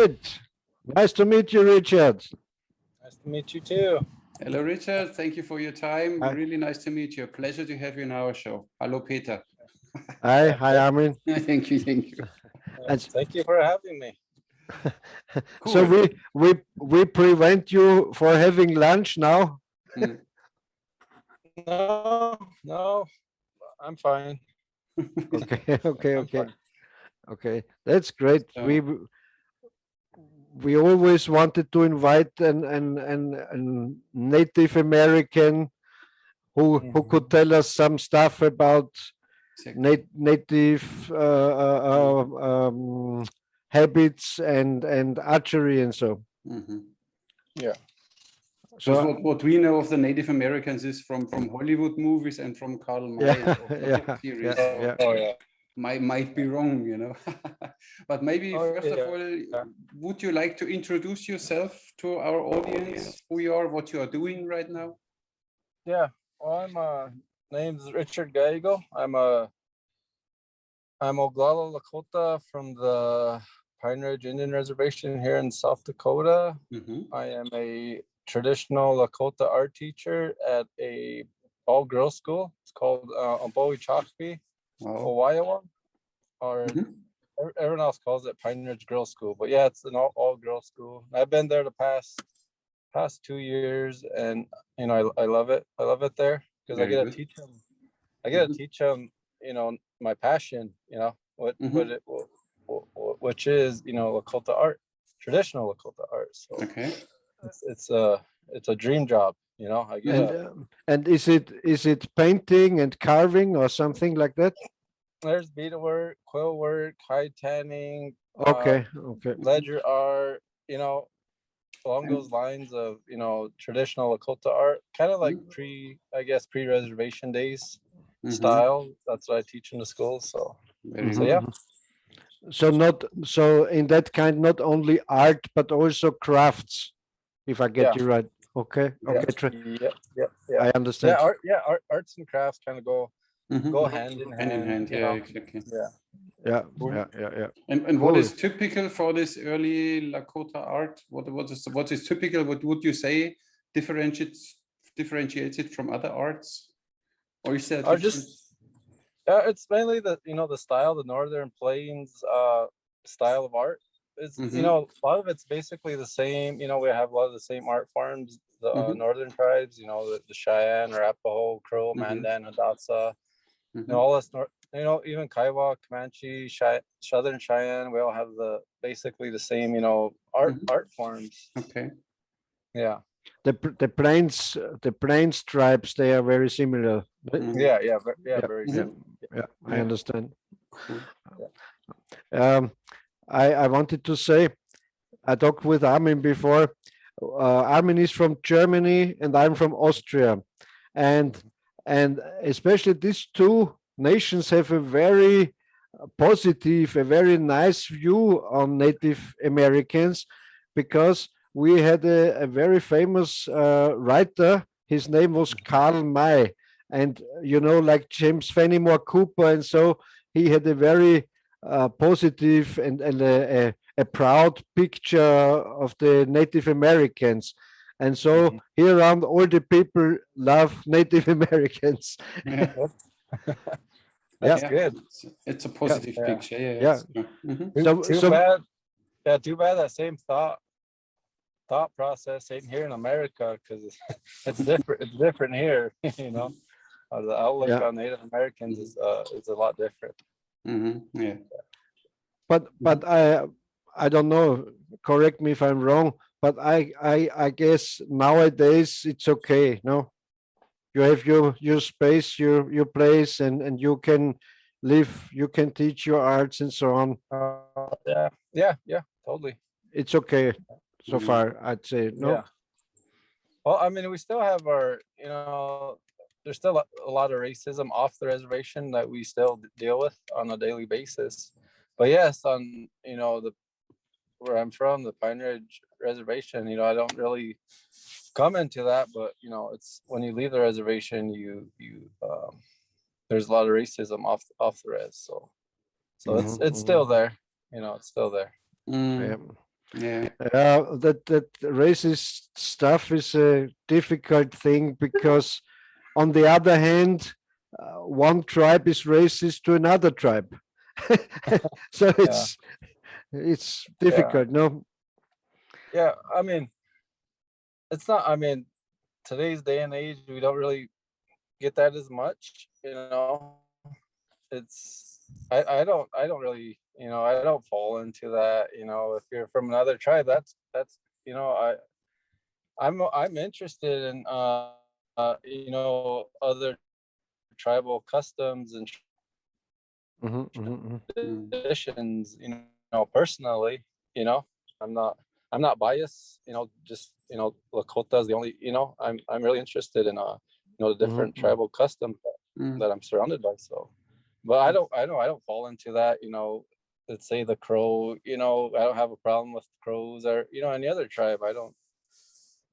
Good. Nice to meet you, Richard. Nice to meet you too. Hello, Richard. Thank you for your time. Hi. Really nice to meet you. A pleasure to have you in our show. Hello, Peter. Hi, Armin. Thank you. Thank you. And- Thank you for having me. So we prevent you for having lunch now. Mm. No, I'm fine. Okay. That's great. So- We always wanted to invite an Native American who could tell us some stuff about Exactly. native habits and archery and so. Mhm. Yeah. So Because what we know of the Native Americans is from Hollywood movies and from Karl May series. So Oh yeah. might be wrong, But maybe first of yeah. all, would you like to introduce yourself to our audience, who you are, what you are doing right now? Yeah. Well, name's Richard Giago. I'm Oglala Lakota from the Pine Ridge Indian Reservation here in South Dakota. Mhm. I am a traditional Lakota art teacher at a all-girls school. It's called Ombowi Chakpi, Wow. Hawaii, or Mhm. everyone else calls it Pine Ridge Girls School. But yeah, it's an all-girls school. I've been there the past 2 years, and I love it. I love it there because I Very get to good. teach them. I get to teach them, my passion. Which is Lakota art, traditional Lakota art. So Okay. it's a dream job. I get and is it painting and carving or something like that? there's beadwork, quill work, hide tanning, Okay. ledger art. Along those lines of traditional Lakota art, kind of like pre-reservation days Mhm. style. That's what I teach in the school. So Very So, good. yeah. So in that kind, not only art but also crafts, if I get Yeah. you right. Okay. Yeah. I understand. Arts and crafts kind of go Mhm. hand in Hand in hand. hand. Yeah, exactly. Yeah. Yeah. And what Cool. is typical for this early Lakota art? What is typical? What would you say differentiates it from other arts? Or is there a difference? It's mainly the style, the Northern Plains style of art. It's a lot of it's basically the same. We have a lot of the same art forms. The Northern tribes, the Cheyenne, Arapaho, Crow, Mandan, Hidatsa. All us even Kiowa, Comanche, Southern Cheyenne, we all have basically the same, art forms. Okay. Yeah. The plains tribes, they are very similar. Yeah, very similar. Yeah, I understand. Cool. I wanted to say, I talked with Armin before. Armin is from Germany and I'm from Austria, and especially these two nations have a very positive, a very nice view on Native Americans, because we had a very famous writer. His name was Karl May, and like James Fenimore Cooper, and so he had a very positive and a proud picture of the Native Americans. And so here around, all the people love Native Americans. Yeah. That's good. It's a positive picture. Yeah. Too bad. Yeah, too bad that same thought process ain't here in America, because it's different. It's different here. The outlook on Native Americans is a lot different. Yeah. But I don't know. Correct me if I'm wrong. But I guess nowadays it's okay. No, you have your space, your place, and you can live. You can teach your arts and so on. Yeah, totally. It's okay so far, I'd say. No. Yeah. Well, I mean, we still have our, there's still a lot of racism off the reservation that we still deal with on a daily basis. But yes, on where I'm from, the Pine Ridge Reservation, I don't really come into that, but it's when you leave the reservation, you there's a lot of racism off the res, so it's still there. It's still there. Yeah. Yeah. That racist stuff is a difficult thing because, on the other hand, one tribe is racist to another tribe, so Yeah, it's yeah, difficult. No. yeah. I mean, it's not. I mean, today's day and age, we don't really get that as much. It's I don't really, I don't fall into that. If you're from another tribe, that's I'm interested in other tribal customs and Mm. traditions, personally. I'm not biased, just Lakota is the only, I'm really interested in the different tribal customs Mm. that I'm surrounded by. So, but I don't fall into that, let's say the Crow, I don't have a problem with crows or any other tribe. I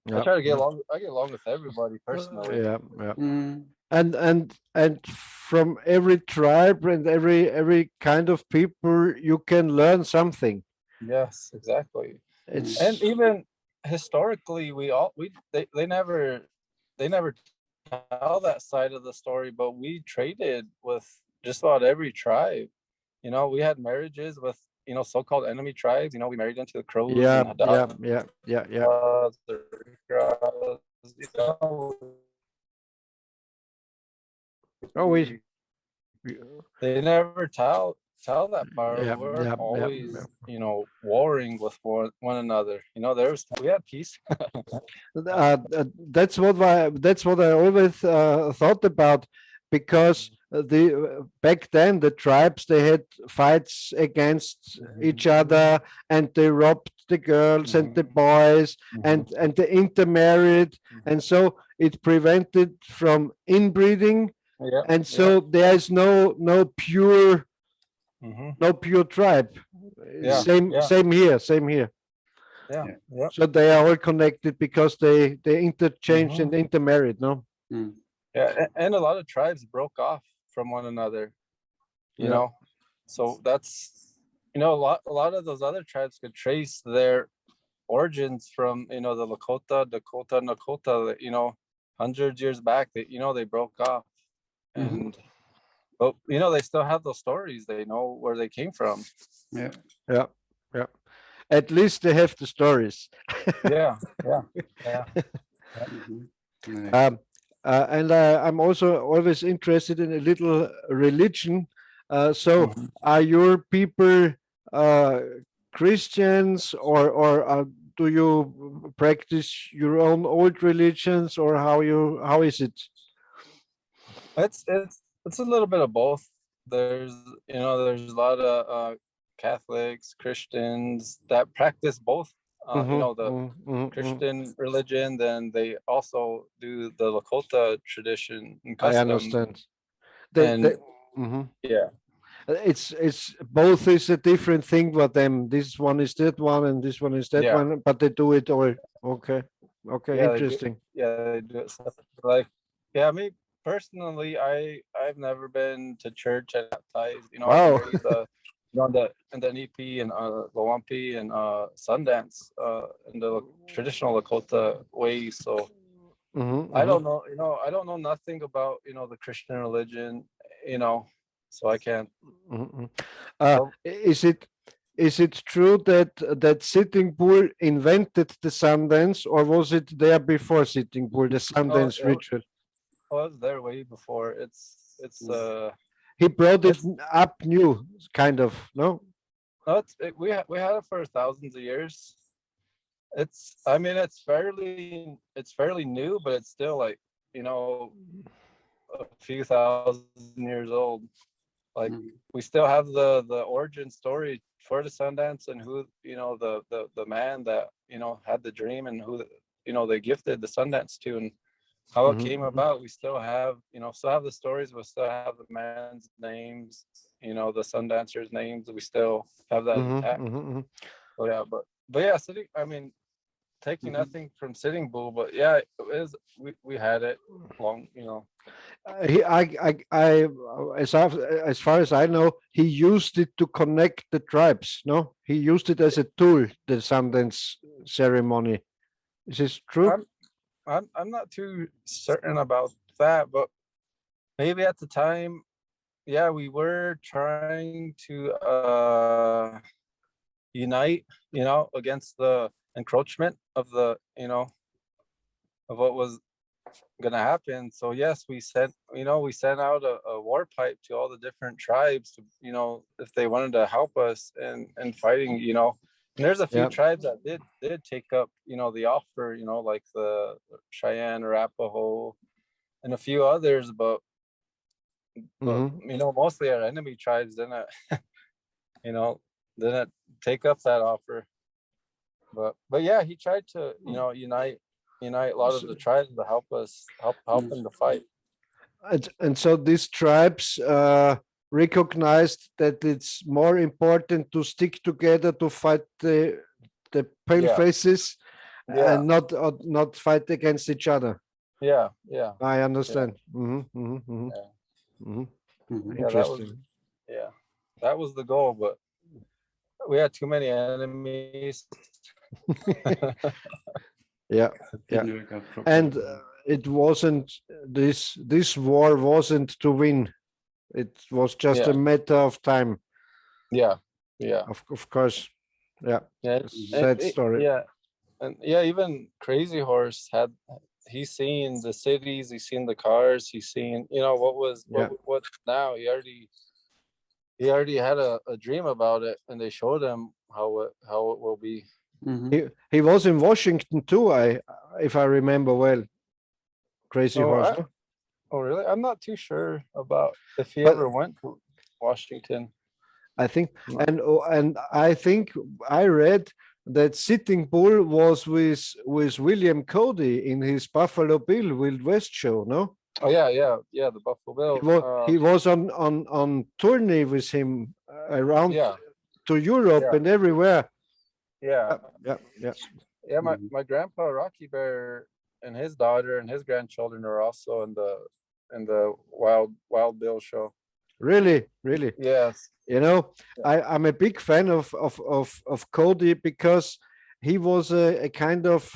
Yeah, try to get yeah, along. I get along with everybody personally. yeah, yeah. Mm. And from every tribe and every kind of people, you can learn something. Yes, exactly. Mm. And It's even historically, they never tell that side of the story, but we traded with just about every tribe. We had marriages with so-called enemy tribes. We married into the Crows yeah, and yeah, Hadassahs yeah, yeah, yeah. or Ikras. Oh, we They never tell that part. yeah, We weren't yeah, yeah, always warring with one another. We had peace. that's what I always thought about, because the back then the tribes, they had fights against each other, and they robbed the girls and the boys, and they intermarried, and so it prevented from inbreeding, Yeah, and yeah. so there is Hmm. no pure tribe. Yeah, yeah, Same here, same here. yeah, Yeah. yeah. So they are all connected because they interchanged Hmm. and intermarried, no? Mm. Yeah, and a lot of tribes broke off from one another. You Yeah. know, so that's a lot of those other tribes could trace their origins from the Dakota, Nakota. 100 years back, they broke off, Mhm. and but they still have those stories. They know where they came from. Yeah. Yeah. Yeah. At least they have the stories. Yeah, yeah, yeah. Mhm. Nice. um, and I'm also always interested in a little religion. So, Mhm. are your people uh, Christians, or do you practice your own old religions, or how is it? It's a little bit of both. There's a lot of Catholics, Christians that practice both. The Mm. Christian religion, then they also do the Lakota tradition and I custom. understand. And Mhm. yeah, It's both is a different thing for them. This one is that one, and this one is that yeah, one, but they do it all. Okay, okay, yeah, they do. interesting. Yeah, they do it separate. Like, yeah, me personally, I've never been to church and baptized. I've been Wow. raised in the NEP and Lawampi and Sundance in the traditional Lakota way. So I Hmm. don't know. I don't know nothing about the Christian religion. You know, so I can't. Hmm. Well, Is it true that Sitting Bull invented the Sundance, or was it there before Sitting Bull, the oh, Sundance it ritual? was there way before. It's Mm. He brought it it's up new, kind of, no? no, we had it for thousands of years. I mean, it's fairly new, but it's still like a few thousand years old. Like, Mm. we still have the origin story for the Sundance, and who the man that had the dream, and who they gifted the Sundance to, and how it came Hmm. about. We still have the stories. We still have the man's names, the Sundancers' names. We still have that Hmm. intact. Hmm. So yeah, but yeah, I mean, taking Mhm. nothing from Sitting Bull, but yeah, it is. We had it long. as far as I know, he used it to connect the tribes. No, he used it as a tool. The Sundance ceremony. Is this true? I'm not too certain about that, but maybe at the time, yeah, we were trying to unite, against the encroachment of the, of what was gonna happen. So yes, we sent out a war pipe to all the different tribes to, if they wanted to help us in fighting, and there's a few tribes that did take up, the offer, like the Cheyenne, Arapaho, and a few others, but mostly our enemy tribes didn't didn't take up that offer. But yeah, he tried to, unite a lot of the tribes to help them to fight. And so these tribes recognized that it's more important to stick together to fight the pale faces and not fight against each other. Yeah. I understand. Interesting. That was the goal, but we had too many enemies. Yeah. And it wasn't this war wasn't to win. It was just a matter of time. Yeah. Of course. Yeah. Sad story. Yeah. And even Crazy Horse he's seen the cities, he's seen the cars, he's seen, what now. He already had a dream about it, and they showed him how it will be. He was in Washington too, if I remember well. Crazy Horse. Oh, really? I'm not too sure about if he ever went to Washington. I think, and I think I read that Sitting Bull was with William Cody in his Buffalo Bill Wild West show, no? Oh yeah, the Buffalo Bill. He was on tourney with him around to Europe and everywhere. Yeah. My grandpa Rocky Bear and his daughter and his grandchildren are also in the Wild Bill show. Really? Yes. I'm a big fan of Cody because he was a kind of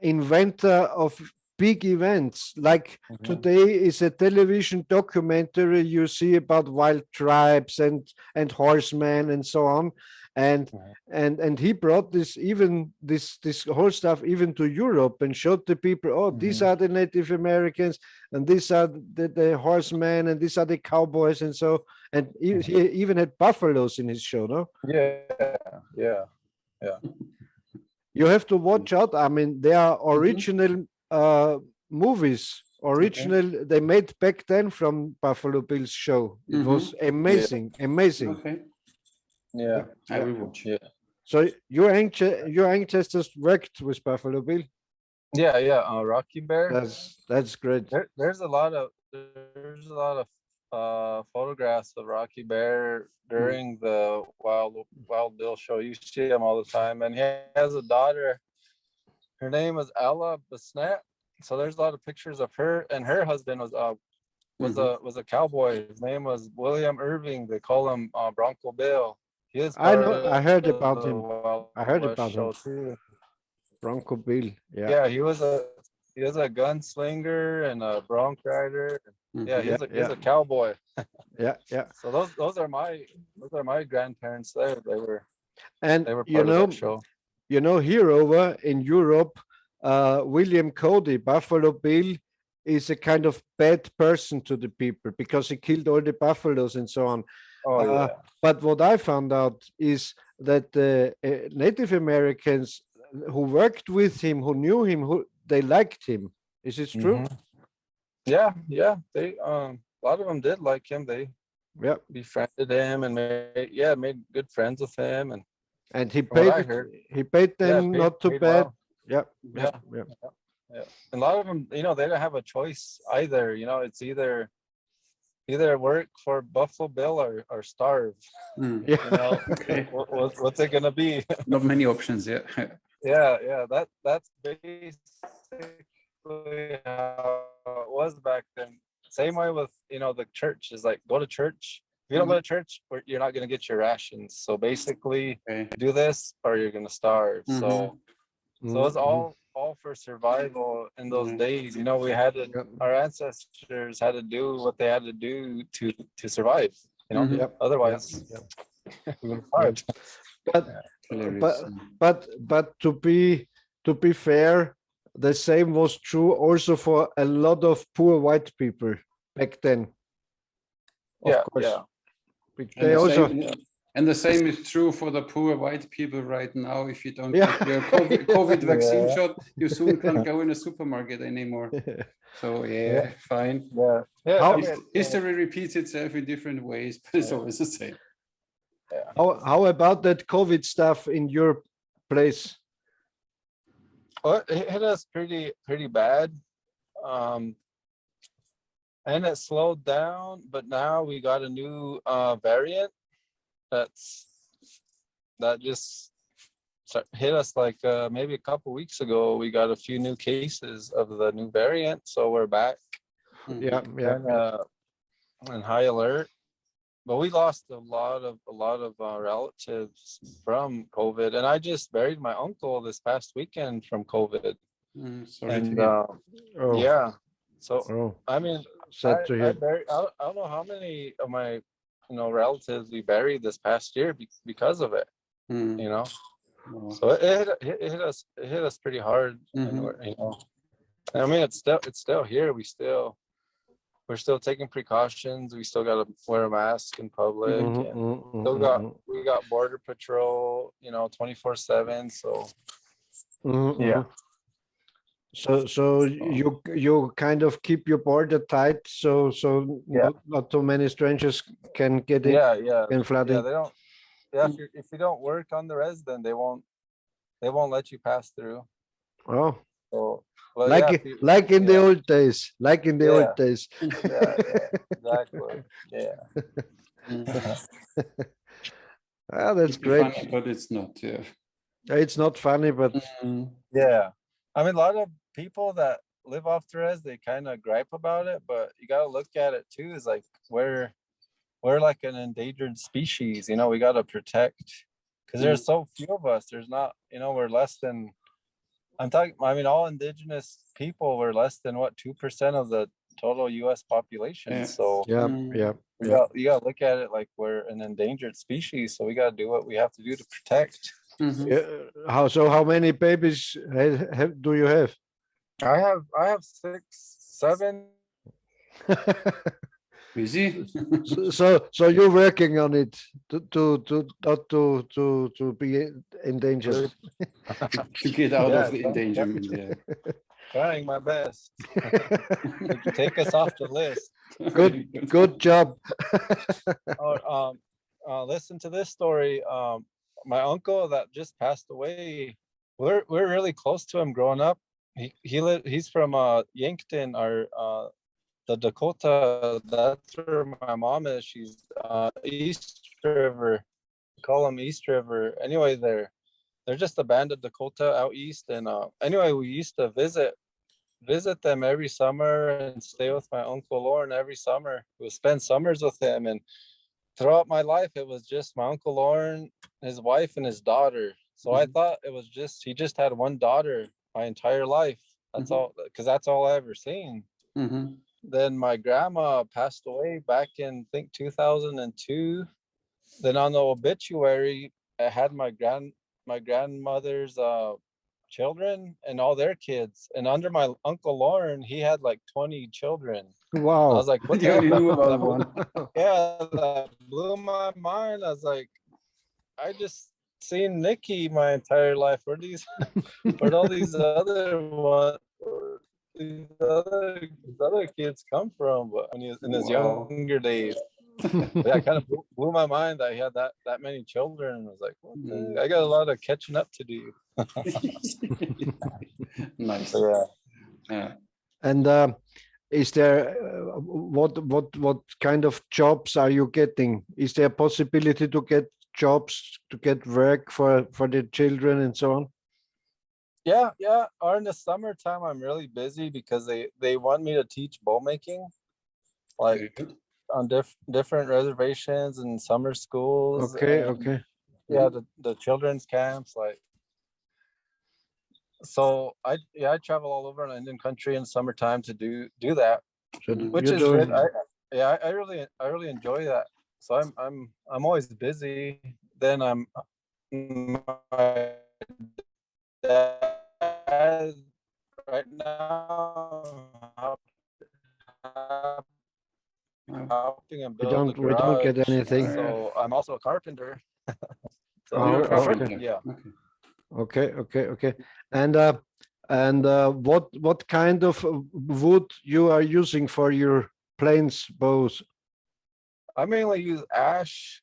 inventor of big events. Like today is a television documentary you see about wild tribes and horsemen and so on. And he brought this whole stuff even to Europe and showed the people, these are the Native Americans and these are the horsemen and these are the cowboys and so, and he even had buffaloes in his show, no? Yeah. You have to watch out. I mean, they are original movies, they made back then from Buffalo Bill's show. It was amazing. Okay. Yeah, I will watch. Yeah. So your ancestors worked with Buffalo Bill? Yeah. Rocky Bear. That's great. There's a lot of photographs of Rocky Bear during the Wild Bill show. You see him all the time, and he has a daughter. Her name is Ella Besnett. So there's a lot of pictures of her, and her husband was a cowboy. His name was William Irving. They call him Bronco Bill. I know. I heard about him. Too. Bronco Bill. Yeah. He was a gunslinger and a bronc rider. Yeah, he's a cowboy. Yeah. So those are my grandparents there. They were part of that show. Here over in Europe, William Cody, Buffalo Bill, is a kind of bad person to the people because he killed all the buffaloes and so on. But what I found out is that the Native Americans who worked with him, who knew him, they liked him. Is it true? Yeah. They a lot of them did like him. They befriended him and made good friends with him, and he paid them not too bad. Well. Yeah. And a lot of them, they don't have a choice either. It's either work for Buffalo Bill or starve. Okay. What's it gonna be? Not many options. Yeah. That's basically how it was back then. same way with, you know, the church is like, go to church. If you don't go to church, you're not going to get your rations. So basically do this or you're going to starve. So it's all for survival in those days. You know, we had to, our ancestors had to do what they had to do to survive, you know, otherwise we would have starved. But to be fair, the same was true also for a lot of poor white people back then. Of course. They and the same is true for the poor white people right now. If you don't get your COVID vaccine shot, you soon can't go in a supermarket anymore. So fine. History repeats itself in different ways, but it's always the same. How about that COVID stuff in your place? Well, it hit us pretty bad. And it slowed down, but now we got a new variant that just hit us like maybe a couple weeks ago. We got a few new cases of the new variant, so we're back. And high alert. But we lost a lot of relatives from COVID, and I just buried my uncle this past weekend from COVID. So I mean, I don't know how many of my relatives we buried this past year because of it. You know, so it hit us pretty hard. And I mean, it's still here. We're still taking precautions. We still got to wear a mask in public. We got border patrol, 24/7. So So you kind of keep your border tight, so not too many strangers can get in and flood in. They don't. Yeah, if you don't work on the res, then they won't let you pass through. Oh. So, like in the old days. Yeah, exactly. Yeah. That's great. Funny, but it's not. It's not funny, but I mean, a lot of people that live off the res, they kind of gripe about it, but you got to look at it too. Is like we're like an endangered species. We got to protect because there's so few of us. There's not. We're less than. All indigenous people were less than 2% of the total U.S. population. So you got to look at it like we're an endangered species. So we got to do what we have to do to protect. How many babies do you have? I have 6, 7. Easy. So you're working on it to not to be endangered. to get out of the endangerment. Trying my best. Take us off the list. Good job. Listen to this story. My uncle that just passed away, we're really close to him growing up. He's from Yankton, the Dakota. That's where my mom is. She's East River. We call them East River. Anyway, they're just a band of Dakota out east. And anyway, we used to visit them every summer and stay with my Uncle Lauren every summer. We would spend summers with him, and throughout my life, it was just my Uncle Lauren, his wife, and his daughter. So I thought he just had one daughter my entire life. That's all, because that's all I ever seen. Then my grandma passed away back in, I think, 2002. Then on the obituary, I had my grandmother's children and all their kids. And under my Uncle Lauren, he had like 20 children. Wow. I was like, what the You only hell? knew about one. That blew my mind. I was like, I just seen Nikki my entire life. Where'd all these other kids come from? But in his younger days. Yeah, it kind of blew my mind that he had that many children. I was like, I got a lot of catching up to do. Nice. So, yeah. And is there what kind of jobs are you getting? Is there a possibility to get jobs, to get work for the children and so on? Yeah. Or in the summertime, I'm really busy because they want me to teach bow making. like on different reservations and summer schools. Okay, and, okay. Yeah, the children's camps, like. So I travel all over in Indian country in summertime to do that, So which you're is good. doing. I really enjoy that. So I'm always busy. Then my dad right now helping him build a We don't get garage. anything. So I'm also a carpenter. So Oh, you're a carpenter. yeah. Okay. And what kind of wood you are using for your plains bows? I mainly use ash,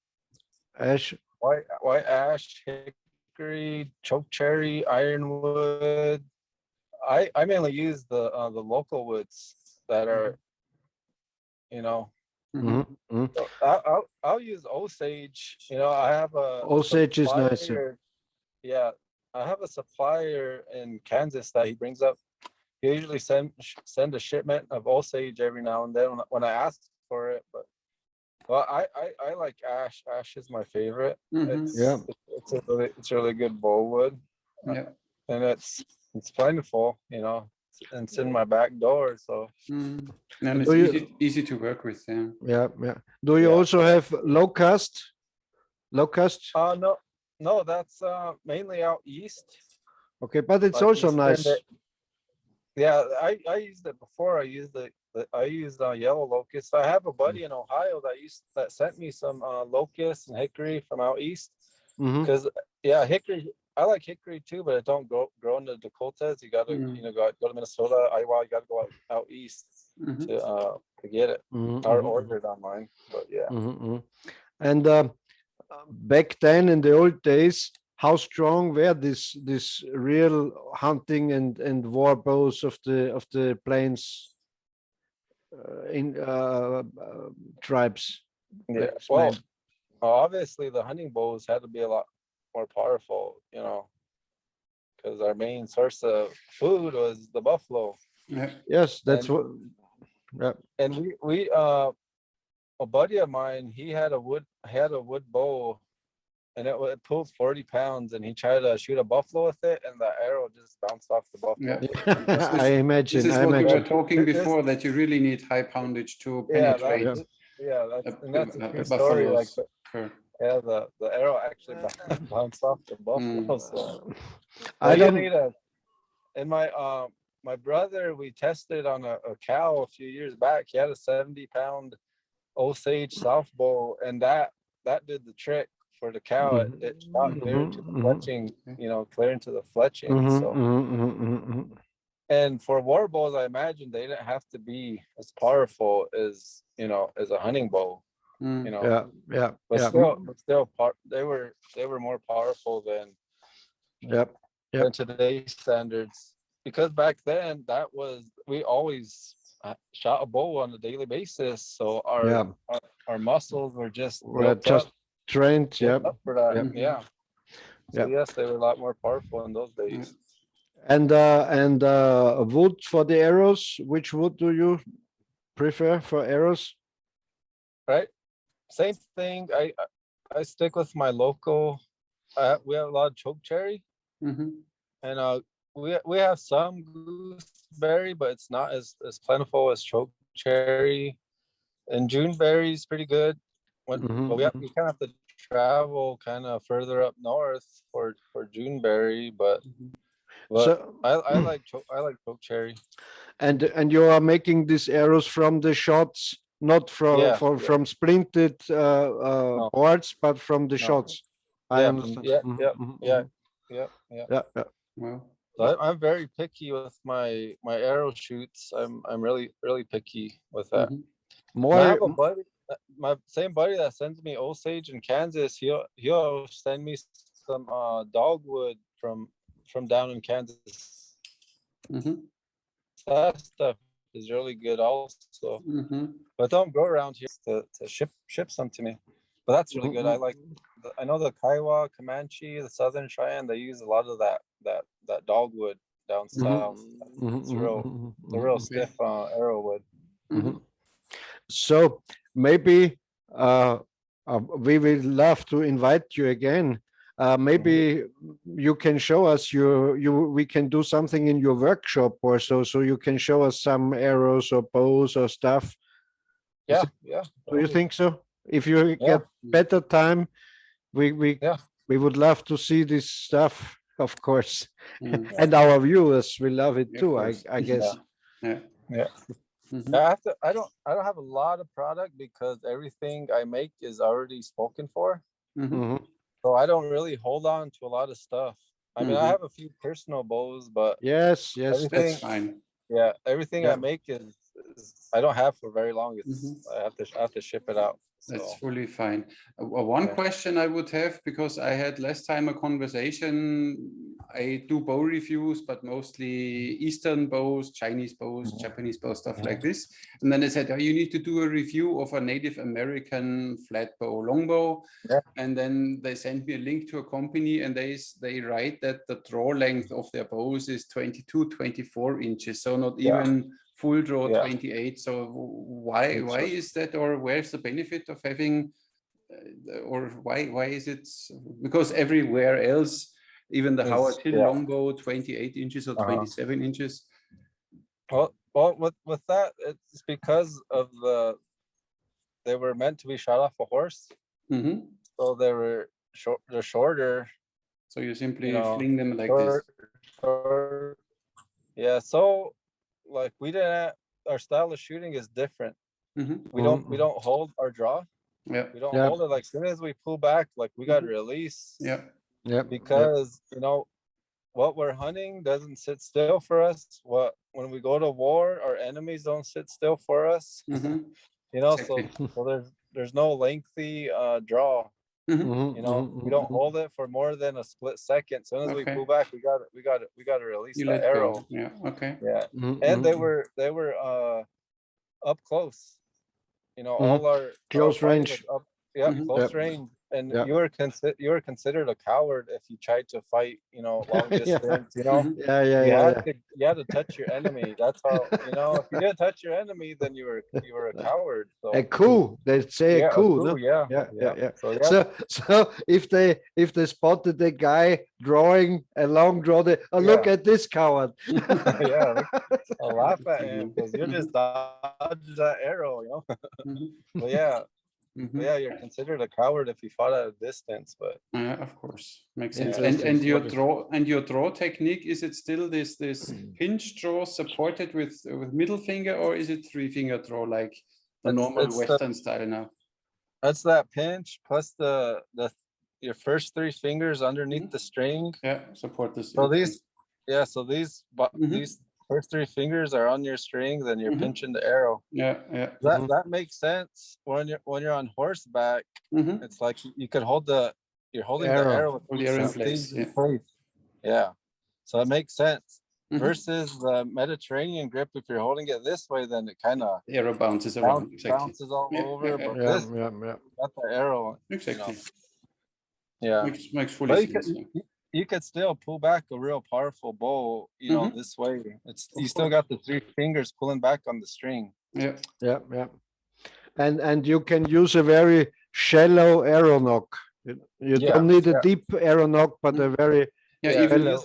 Ash. white ash, hickory, chokecherry, ironwood. I mainly use the local woods that are, you know. So I'll use Osage. You know, I have a Osage is nice. supplier. Yeah, I have a supplier in Kansas that he brings up. He usually send a shipment of Osage every now and then when I ask for it. But well, I like ash. Ash is my favorite. It's really good bow wood. Yeah. And it's plentiful, you know, and it's in my back door. So and it's easy to work with. Yeah. Do you also have locust? No, that's mainly out east. Okay, but it's also nice. Yeah, I used it before. I used yellow locust. I have a buddy in Ohio that sent me some locust and hickory from out east. Because hickory, I like hickory too, but it don't grow in the Dakotas. You gotta go to Minnesota, Iowa. You gotta go out east to get it. Or order it online. But yeah. And back then in the old days, how strong were this real hunting and war bows of the plains in tribes? Yeah. Well, obviously the hunting bows had to be a lot more powerful, you know, because our main source of food was the buffalo. Yeah. Yes, that's what. Yeah. And we a buddy of mine, he had a wood bow, and it pulled 40 pounds, and he tried to shoot a buffalo with it, and the arrow just bounced off the buffalo. Yeah. I imagine. This is what we were talking before, that you really need high poundage to penetrate. That's a true story. Like, the arrow actually bounced off the buffalo. So I don't need and my brother, we tested on a cow a few years back. He had a 70-pound Osage South bow, and that did the trick for the cow. It shot clear into the fletching, clear into the fletching. And for war bows, I imagine they didn't have to be as powerful as a hunting bow. But still, they were more powerful than today's standards. Because back then, we always shot a bow on a daily basis, so our muscles were just trained. Up for that. So yes, they were a lot more powerful in those days. And wood for the arrows. Which wood do you prefer for arrows? Right, same thing. I stick with my local. We have a lot of chokecherry, and we have some gooseberry, but it's not as plentiful as chokecherry. And Juneberry is pretty good. But we kind of have to travel kind of further up north for Juneberry, but so, I like chokecherry. And you are making these arrows from the shots, not from splinted boards, but from the shots. I understand. Yeah. Well, so I'm very picky with my arrow shoots. I'm really picky with that. I have a buddy, my same buddy that sends me Osage in Kansas. He'll send me some dogwood from down in Kansas. That stuff is really good also. But don't go around here to ship some to me. But that's really good. I know the Kiowa, Comanche, the Southern Cheyenne, they use a lot of that dogwood down south. It's real stiff arrow wood. So maybe we will love to invite you again. Maybe you can show us we can do something in your workshop or so you can show us some arrows or bows or stuff. Yeah, Do you think so? If you get better time, we would love to see this stuff, of course. And our viewers will love it too, I guess. I don't have a lot of product because everything I make is already spoken for. So I don't really hold on to a lot of stuff. I mean, I have a few personal bows, but yes, everything, that's fine. Yeah, everything I make is I don't have for very long. It's I have to ship it out. So. That's fully fine. One question I would have, because I had last time a conversation, I do bow reviews, but mostly Eastern bows, Chinese bows, Japanese bows, stuff like this. And then they said, oh, you need to do a review of a Native American flat bow, longbow. And then they sent me a link to a company and they write that the draw length of their bows is 22, 24 inches. So not even full draw 28. So why is that, or where's the benefit of having or why is it? Because everywhere else, even the Howard Hill longbow 28 inches or 27 inches. Well with that, it's because of they were meant to be shot off a horse, so they're shorter. So you simply fling them like this. Yeah, so like our style of shooting is different. We don't hold our draw. We don't hold it. Like as soon as we pull back, like we got to release. Because what we're hunting doesn't sit still for us. When we go to war, our enemies don't sit still for us. Exactly. So there's no lengthy draw. We don't hold it for more than a split second. As soon as we pull back, we got to release the arrow. And they were up close. All our close range. Close range. And you were considered a coward if you tried to fight, long distance. You had to touch your enemy. That's how. If you didn't touch your enemy, then you were a coward. So a coup, they say a coup. No? Yeah. So if they spotted the guy drawing a long draw, they look at this coward. I'll laugh at him because you just dodged that arrow. But you're considered a coward if you fought at a distance. But of course, makes sense. And your draw technique, is it still this pinch draw supported with middle finger, or is it 3-finger draw like the normal Western style now? That's that pinch plus your first 3 fingers underneath the string. Support this. So these first 3 fingers are on your strings and you're pinching the arrow. That makes sense when you're on horseback. It's like you could you're holding the arrow with the arrow in place. So it makes sense. Versus the Mediterranean grip, if you're holding it this way, then it kind of arrow bounces around. Bounces all over. But this got the arrow. Exactly. Makes fully sense. You could still pull back a real powerful bow, this way. You still got the 3 fingers pulling back on the string. And you can use a very shallow arrow nock. You don't need a deep arrow nock, but a very shallow.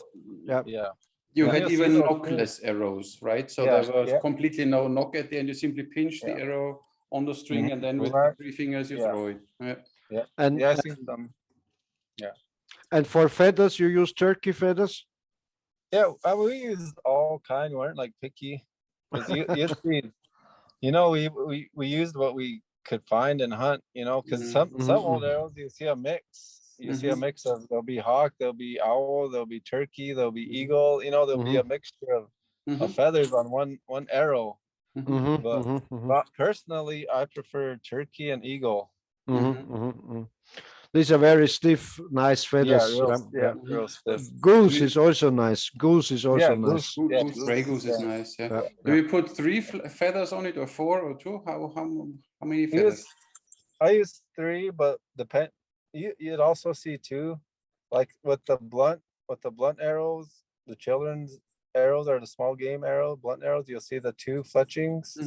You had even knockless arrows, right? So there was completely no knock at the end. You simply pinch the arrow on the string, and then with the 3 fingers you throw it. I see them. And for feathers, you use turkey feathers? We used all kind. We weren't like picky. We used what we could find and hunt. Because some old arrows you see a mix. You see a mix of there'll be hawk, there'll be owl, there'll be turkey, there'll be eagle. There'll be a mixture of feathers on one arrow. But personally, I prefer turkey and eagle. These are very stiff, nice feathers. Real stiff. Goose is also nice. Goose is also nice. Gray goose is nice. Do you put 3 feathers on it, or 4 or 2? How many feathers? I use 3, but depend. You'd also see 2, like with the blunt arrows, the children's arrows or the small game arrow, blunt arrows. You'll see the 2 fletchings.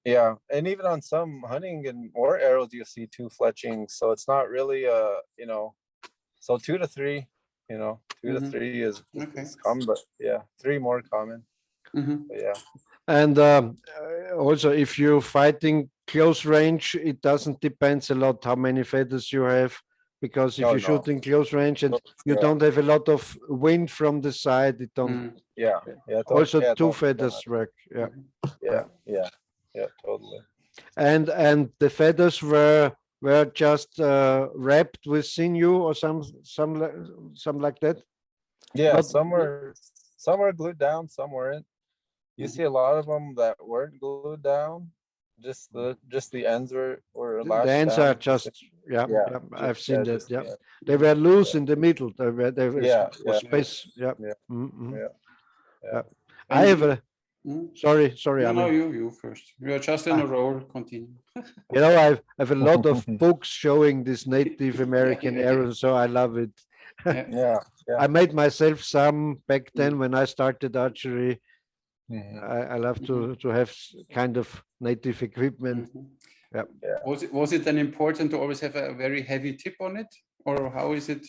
Yeah, and even on some hunting and war arrows, you see 2 fletchings, so it's not really you know, so 2 to 3, you know, 2 to 3 is common, but yeah, 3 more common. But yeah. And also, if you're fighting close range, it doesn't depend a lot how many feathers you have, because if you shoot in close range and you don't have a lot of wind from the side, it don't. Yeah. Also, 2 feathers work. Yeah, totally. And the feathers were just wrapped with sinew or some like that. Yeah, some were glued down, some weren't. You see a lot of them that weren't glued down. Just the ends were lashed the ends down. are just I've seen that. Yeah, they were loose in the middle. They were space. Yeah. I have a sorry. No, you first. You are just in a roll. Continue. You know, I have a lot of books showing this Native American arrows, so I love it. I made myself some back then when I started archery. I love to have kind of native equipment. Was it then important to always have a very heavy tip on it, or how is it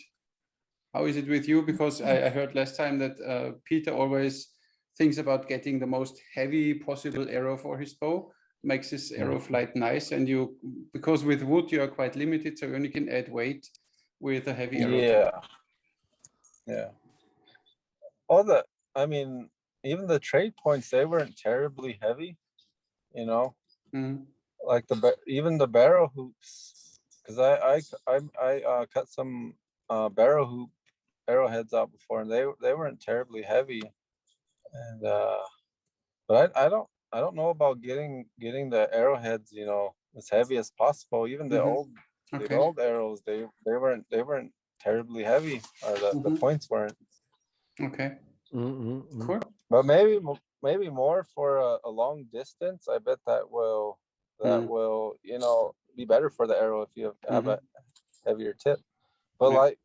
with you? Because I heard last time that Peter always thinks about getting the most heavy possible arrow for his bow, makes his arrow flight nice, and because with wood you are quite limited, so you only can add weight with a heavy arrow. Even the trade points, they weren't terribly heavy, you know. Like even the barrel hoops, because I cut some barrel hoop arrowheads out before, and they weren't terribly heavy. And but I don't know about getting the arrowheads, you know, as heavy as possible. Even the old arrows, they weren't terribly heavy, or the points weren't. Cool. But maybe more for a long distance. I bet that will you know, be better for the arrow if you have a heavier tip. But like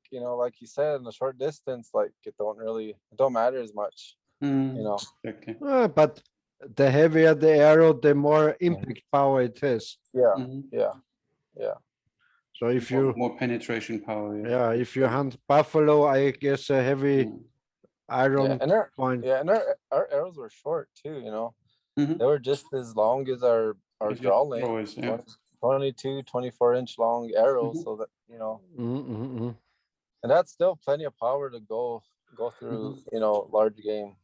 you said, in a short distance, like it don't matter as much. You know. But the heavier the arrow, the more impact power it has. Yeah. So if you more penetration power. If you hunt buffalo, I guess a heavy iron point. And our arrows were short too, you know. They were just as long as our draw length, 22, 24-inch long arrows, so that, you know. And that's still plenty of power to go through, you know, large game.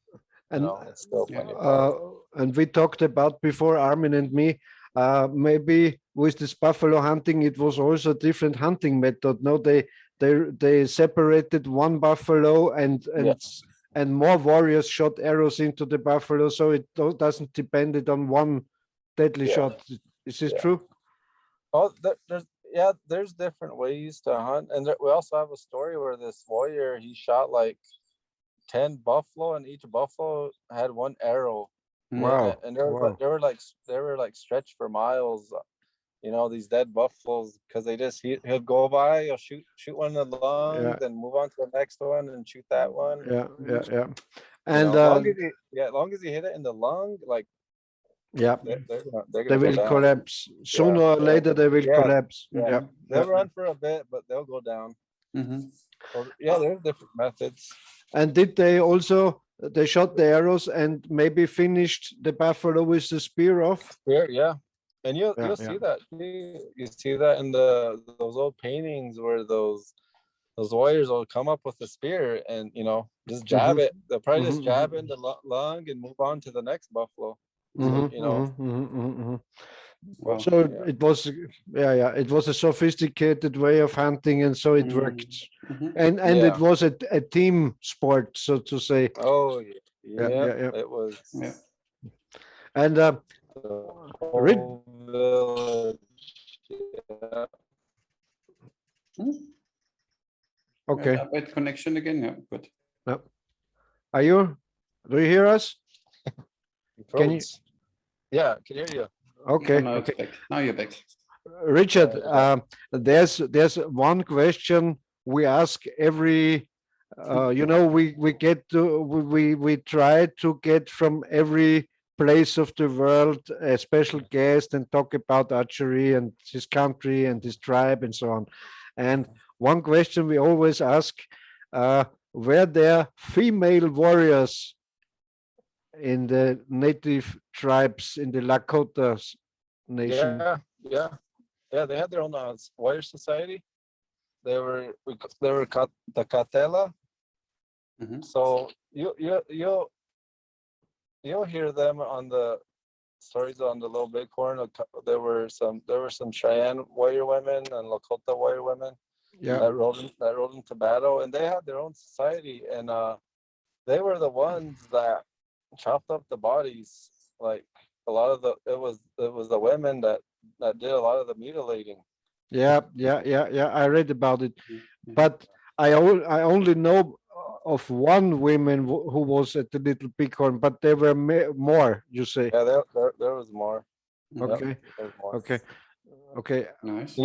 And it's still plenty of power. And we talked about before, Armin and me, maybe with this buffalo hunting, it was also a different hunting method. No, they separated one buffalo and more warriors shot arrows into the buffalo, so it doesn't depend on one deadly shot. Is this true? Oh, there's different ways to hunt, and we also have a story where this warrior, he shot like 10 buffalo, and each buffalo had one arrow. Wow! And they were like stretched for miles. You know, these dead buffaloes, because he'll go by, he'll shoot one in the lung, then move on to the next one and shoot that one. And as long as he hit it in the lung, like they're they will collapse sooner or later. They will collapse. They'll run for a bit, but they'll go down. So, there's different methods. And did they also? They shot the arrows and maybe finished the buffalo with the spear off. And you'll see that. You see that in those old paintings where those warriors will come up with a spear and, you know, just jab it. They'll probably just jab in the lung and move on to the next buffalo. You know. Wow. So it was it was a sophisticated way of hunting, and so it worked. And it was a team sport, so to say. Oh yeah. It was. And okay. Bad connection again. Good. Do you hear us? Can you? Yeah, can hear you. Okay. Now you're back. Richard, there's one question we ask every. You know, we try to get from every place of the world, a special guest, and talk about archery and his country and his tribe and so on. And one question we always ask, were there female warriors in the native tribes in the Lakota nation? Yeah. They had their own warrior society. They were the Catella. So you'll hear them on the stories on the Little Bighorn. There were some Cheyenne warrior women and Lakota warrior women that rode into battle, and they had their own society, and they were the ones that chopped up the bodies. Like a lot of it was the women that did a lot of the mutilating. Yeah. I read about it, but I only know of one woman who was at the Little Bighorn, but there were more. You say? Yeah, there was more. Okay, okay. Nice.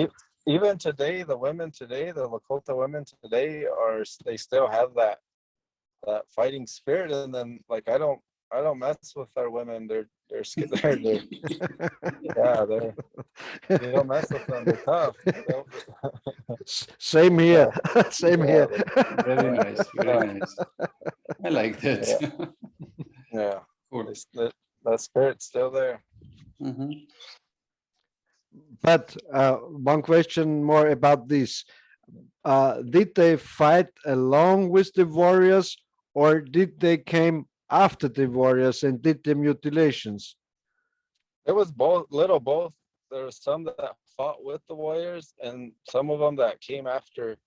Even today, the Lakota women today they still have that fighting spirit in them. Like I don't mess with our women. They're scared. Yeah, you don't mess with them. They're tough. Same here. Same here. Very nice. Very nice. I like that. Yeah. Cool. That spirit's still there. But one question more about this. Did they fight along with the warriors, or did they came after the warriors and did the mutilations? It was both. There was some that fought with the warriors, and some of them that came after.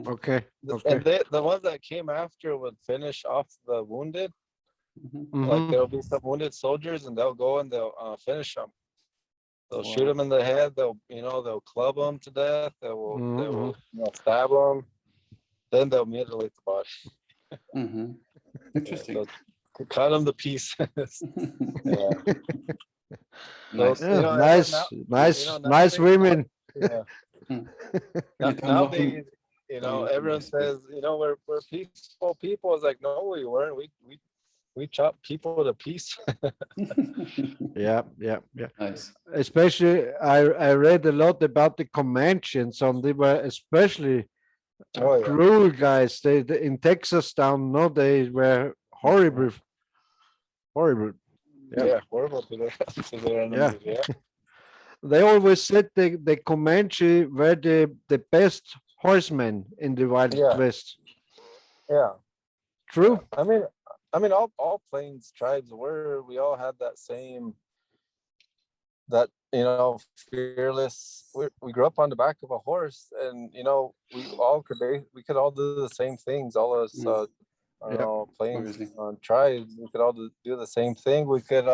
Okay. And the ones that came after would finish off the wounded. Like there'll be some wounded soldiers, and they'll go and they'll finish them. They'll shoot them in the head. They'll club them to death. They will stab them. Then they'll mutilate the body. Interesting. They'll cut them to pieces. Nice. Nice women. Yeah. Nowadays, everyone says, we're peaceful people. It's like, no, we weren't. We chop people to pieces. Yeah. Nice. Especially, I read a lot about the Comanche, and some they were especially cruel guys. They in Texas down, no, they were horrible. Yeah, horrible to their enemies. Yeah. They always said the Comanche were the best horsemen in the Wild West. Yeah. True. I mean, all Plains tribes we all had that same, fearless. We grew up on the back of a horse, and we could all do the same things. All of us, Plains tribes, we could all do the same thing. We could,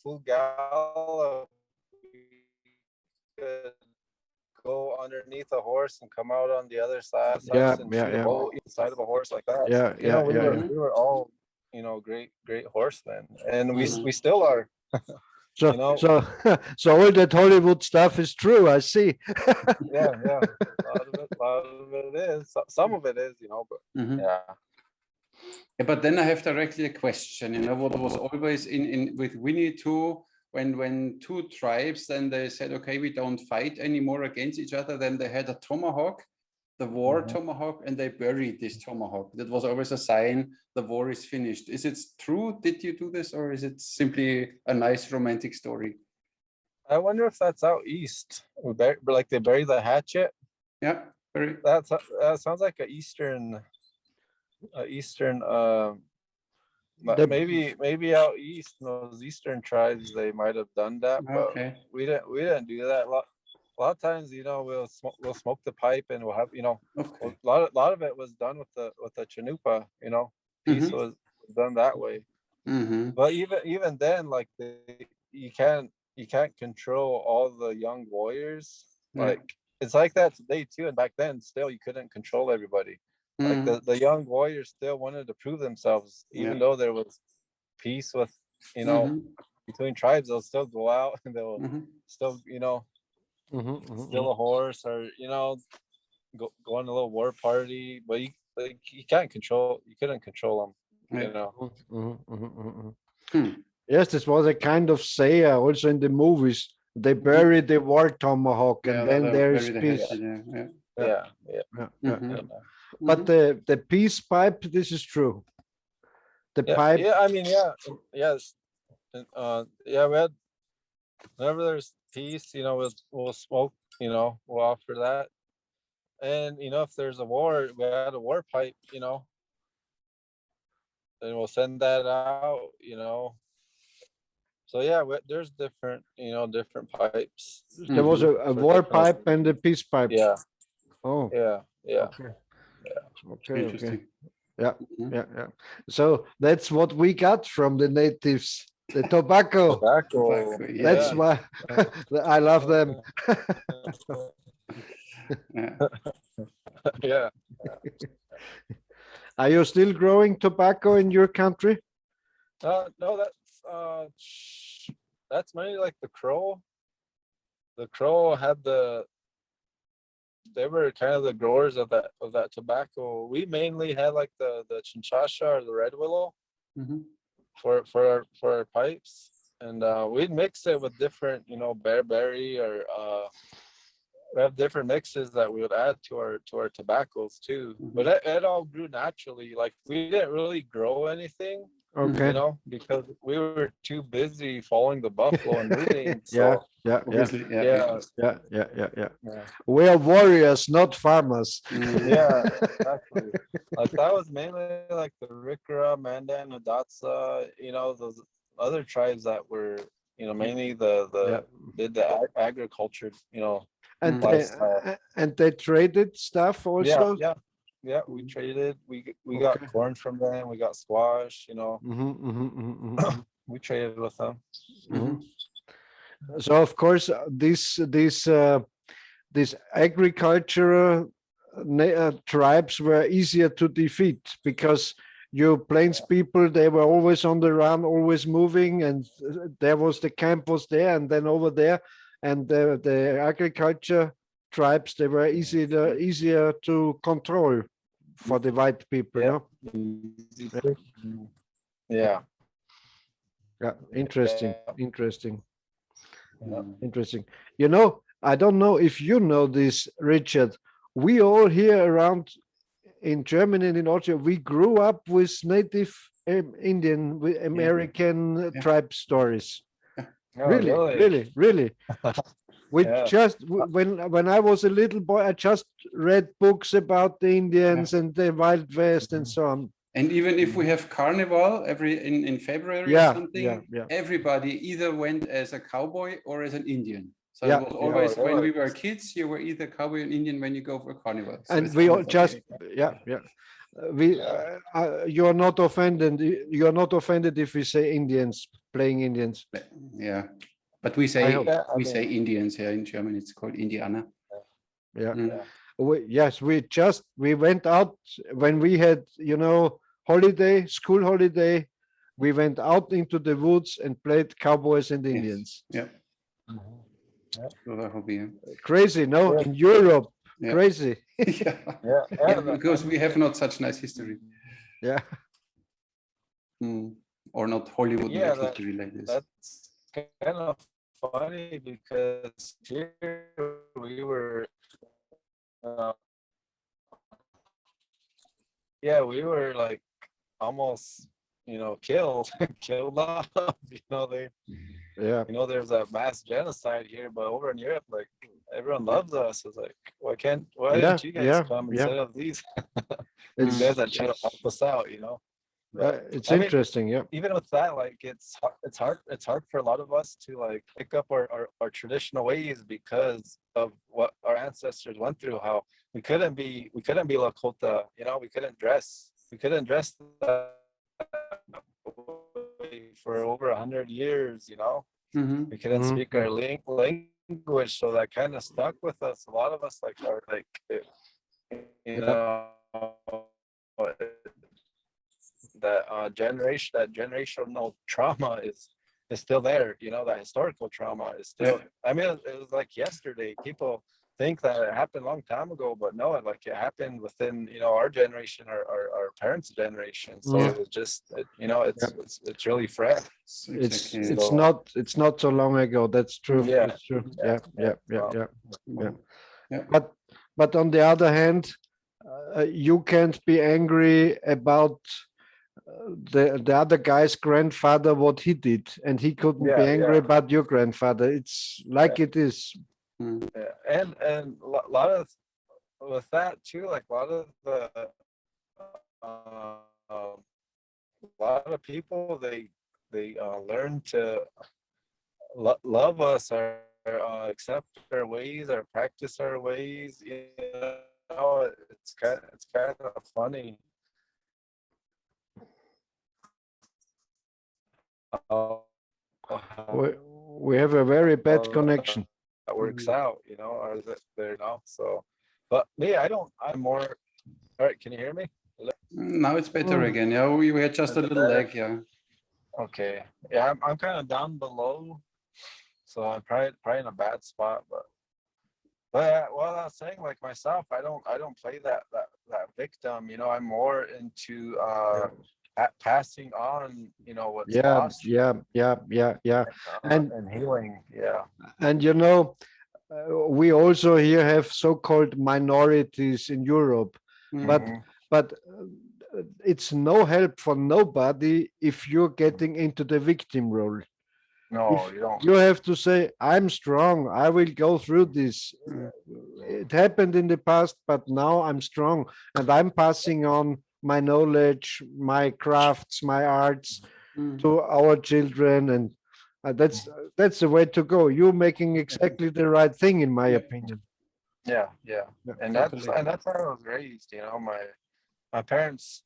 full gallop. We could go underneath a horse and come out on the other side. Side of a horse like that. We were all, great horsemen, and we still are. So all that Hollywood stuff is true. I see. Yeah. A lot of it is. Some of it is, but yeah. But then I have directly a question. What was always in with Winnie too, when two tribes, then they said, okay, we don't fight anymore against each other. Then they had a tomahawk, the war tomahawk, and they buried this tomahawk. That was always a sign the war is finished. Is it true? Did you do this, or is it simply a nice romantic story? I wonder if that's out east. Like they bury the hatchet. Yeah, that sounds like a eastern. Maybe out east, those eastern tribes, they might have done that, but we didn't do that. A lot of times, we'll smoke the pipe, and we'll have, a lot of it was done with the chanupa. Peace was done that way. But even then, like you can't control all the young warriors. Like it's like that today too, and back then still you couldn't control everybody. Like the young warriors still wanted to prove themselves, even though there was peace with, between tribes. They'll still go out and they'll still, steal a horse, or go on a little war party. But you couldn't control them. Yes, this was a kind of saying also in the movies. They bury the war tomahawk, and then there is peace. Yeah. But the peace pipe, this is true. The pipe. Yeah. I mean, yes. Yeah. Whenever there's peace, we'll smoke. We'll offer that. And if there's a war, we had a war pipe. Then we'll send that out. So yeah, there's different pipes. There was a war pipe and a peace pipe. Yeah. Oh. Yeah. Okay. Okay. Yeah. So that's what we got from the natives. The tobacco. That's why I love them. Yeah. Are you still growing tobacco in your country? No, that's mainly like the Crow. The Crow had they were kind of the growers of that tobacco. We mainly had like the chinchasha or the red willow for our pipes, and we'd mix it with different bearberry or we have different mixes that we would add to our tobaccos too. But it all grew naturally. Like we didn't really grow anything. Okay. Because we were too busy following the buffalo and moving. So, yeah. Yeah. We are warriors, not farmers. Yeah, exactly. Like that was mainly like the Rikara, Mandan, Hidatsa, those other tribes that were, mainly did the agriculture, and they traded stuff also. Yeah, we traded. We got corn from them. We got squash. We traded with them. So of course, these agricultural tribes were easier to defeat because you plains people, they were always on the run, always moving, and there was the camp was there, and then over there, and the agriculture tribes, they were easier to control for the white people. Yeah. Interesting. I don't know if you know this, Richard. We all here around in Germany and in Austria, we grew up with native Indian, with American tribe stories. Really. We just when I was a little boy, I just read books about the Indians and the Wild West and so on. And even if we have carnival in February or something, everybody either went as a cowboy or as an Indian. So it was always when we were kids, you were either cowboy or Indian when you go for carnival. So and we all just you're not offended. You're not offended if we say Indians playing Indians. Yeah. But we say Indians here in German. It's called Indianer. We went out when we had school holiday. We went out into the woods and played cowboys and Indians. So that will be crazy. No, in Europe, crazy. Because we have not such nice history. Yeah. Or not Hollywood history like this. That's kind of funny because here we were we were like almost killed off. There's a mass genocide here, but over in Europe, like everyone loves us. It's like why didn't you guys come instead of these? You guys that try to help us out, It's interesting. Even with that, like it's hard for a lot of us to like pick up our traditional ways because of what our ancestors went through. How we couldn't be Lakota, we couldn't dress that way for over 100 years. We couldn't speak our language, so that kind of stuck with us. A lot of us are that generational trauma is still there. That historical trauma is still. I mean, it was like yesterday. People think that it happened a long time ago, but no, like it happened within, you know, our generation, our parents' generation. So it was just, you know, it's really fresh. It's not so long ago. That's true. Yeah. That's true. Yeah. But on the other hand, you can't be angry about the other guy's grandfather, what he did, and he couldn't be angry about your grandfather. It's like it is. Yeah. And a lot of with that too, like a lot of the a lot of people they learn to love us or accept our ways or practice our ways. You know, it's kind of funny. We have a very bad connection. That works out, you know, or is it there now? So, but me, I'm more. All right, can you hear me? Now it's better again. Yeah, we had just a little lag. Yeah. Okay. Yeah, I'm kind of down below, so I'm probably in a bad spot. But well, I was saying, like myself, I don't play that victim. You know, I'm more into passing on, you know, what's lost. Yeah. And healing. Yeah. And you know, we also here have so-called minorities in Europe, but it's no help for nobody if you're getting into the victim role. No, you don't. You have to say, I'm strong. I will go through this. It happened in the past, but now I'm strong, and I'm passing on my knowledge, my crafts, my arts to our children, and that's the way to go. You're making exactly the right thing, in my opinion. Yeah. And that's how I was raised. You know, my parents,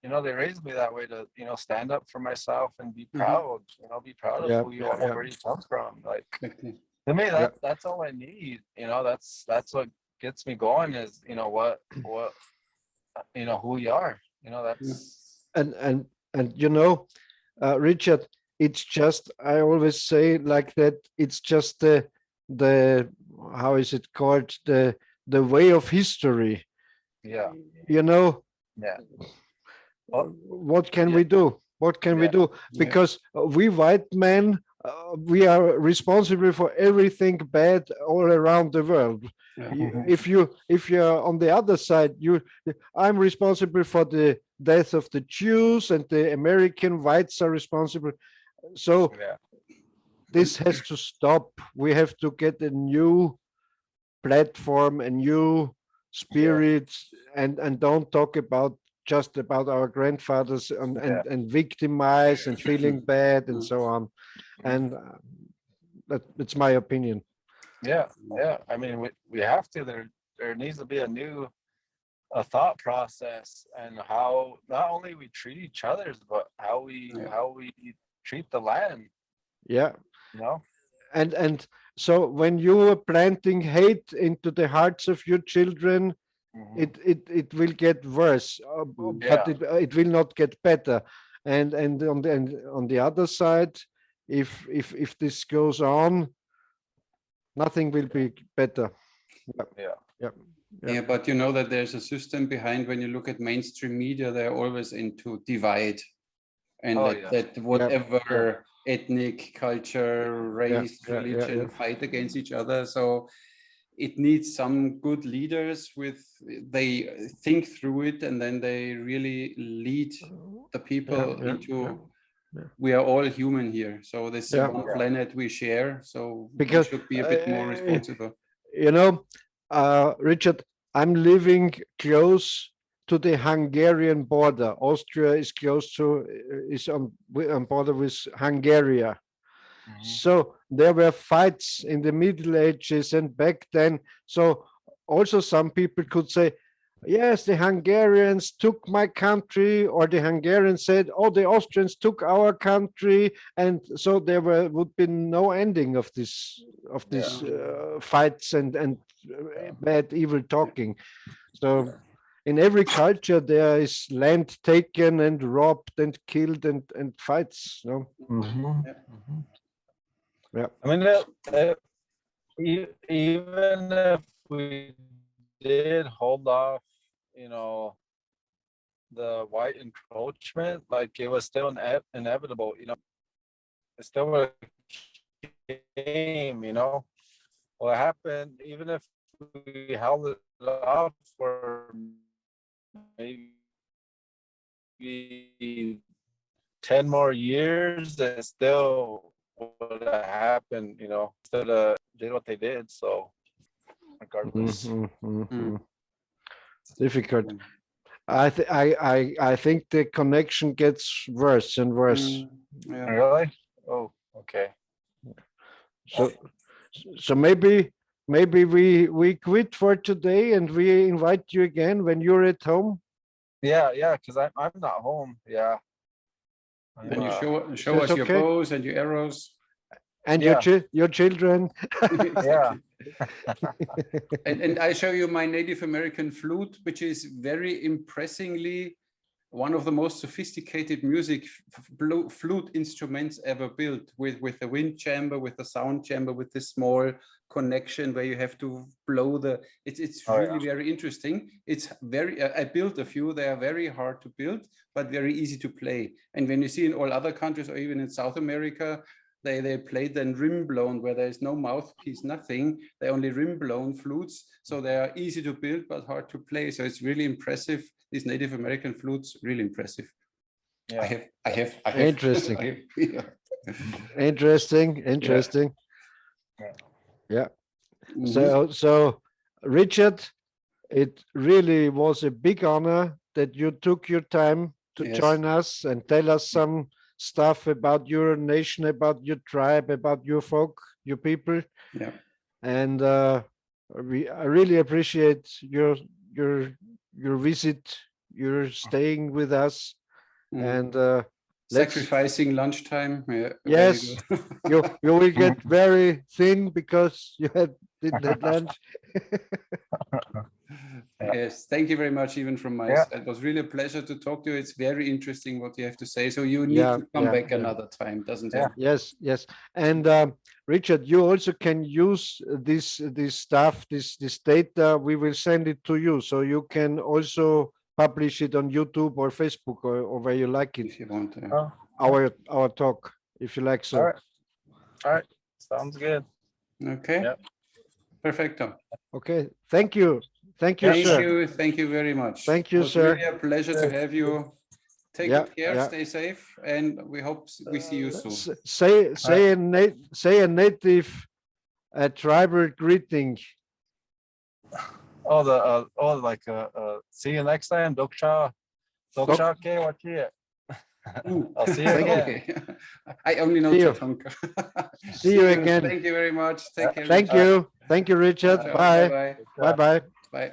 you know, they raised me that way to, you know, stand up for myself and be proud. You know, be proud of who you are, where you come from. Like to me, that's all I need. You know, that's what gets me going. Is, you know, what you know, who we are. You know, that's and you know, Richard, it's just, I always say like that, it's just the how is it called, the way of history. You know, what can we do? What can we do? Because we white men, we are responsible for everything bad all around the world. If you're on the other side, I'm responsible for the death of the Jews, and the American whites are responsible. So this has to stop. We have to get a new platform, a new spirit, and don't talk about just about our grandfathers and victimize and feeling bad and so on. And that's my opinion. Yeah. I mean, we have to. There needs to be a thought process, and how not only we treat each other, but how we treat the land. Yeah. You know. And so when you are planting hate into the hearts of your children, it will get worse, but it will not get better. And on the other side, if this goes on, nothing will be better. Yeah, but you know that there's a system behind. When you look at mainstream media, they're always into divide, and that whatever ethnic, culture, race, religion fight against each other. So it needs some good leaders they think through it, and then they really lead the people into we are all human here. So this is one planet we share. So because we should be a bit more responsible. You know, Richard, I'm living close to the Hungarian border. Austria is on border with Hungary. So there were fights in the Middle Ages and back then. So also some people could say, yes, the Hungarians took my country, or the Hungarians said, oh, the Austrians took our country, and so there would be no ending of this fights and bad, evil talking. So in every culture there is land taken and robbed and killed and fights. No? I mean, even if we did hold off, you know, the white encroachment, like it was still inevitable, you know, it still would have came, you know, what happened, even if we held it off for maybe 10 more years, it still would have happened, you know, instead of did what they did. So regardless. Difficult. I think the connection gets worse and worse. Yeah. Really? Oh, okay. So maybe we quit for today and we invite you again when you're at home. Yeah, because I'm not home. Yeah. And you show us your bows and your arrows. And your children. Yeah. And I show you my Native American flute, which is very impressingly one of the most sophisticated music flute instruments ever built, with the wind chamber, with the sound chamber, with this small connection where you have to blow the. It's really very interesting. It's very. I built a few. They are very hard to build, but very easy to play. And when you see in all other countries, or even in South America, they play then rim blown, where there is no mouthpiece, nothing. They only rim blown flutes, so they are easy to build but hard to play. So it's really impressive. These Native American flutes, really impressive. Yeah. I have Interesting. Interesting. Yeah. So Richard, it really was a big honor that you took your time to join us and tell us some stuff about your nation, about your tribe, about your folk, your people. Yeah. And I really appreciate your visit, your staying with us, and sacrificing lunchtime. Yes, you will get very thin because you didn't have lunch. Yes, thank you very much, even from my side. It was really a pleasure to talk to you. It's very interesting what you have to say. So you need to come back another time, doesn't it? Yes. And Richard, you also can use this stuff, this data. We will send it to you, so you can also publish it on YouTube or Facebook or where you like it. If you want our talk, if you like. So. All right. Sounds good. Okay. Yep. Perfecto. Okay. Thank you. Thank you, sir. Thank you very much. Thank you, sir. It was really a pleasure to have you. Take good care, stay safe, and we hope we see you soon. Say a native tribal greeting. See you next time. Dokcha ke wachi. I'll see you again. I only know Tatanka. See you again. Thank you very much. Take care. Thank you, Richard. Bye. Bye. Bye. Bye.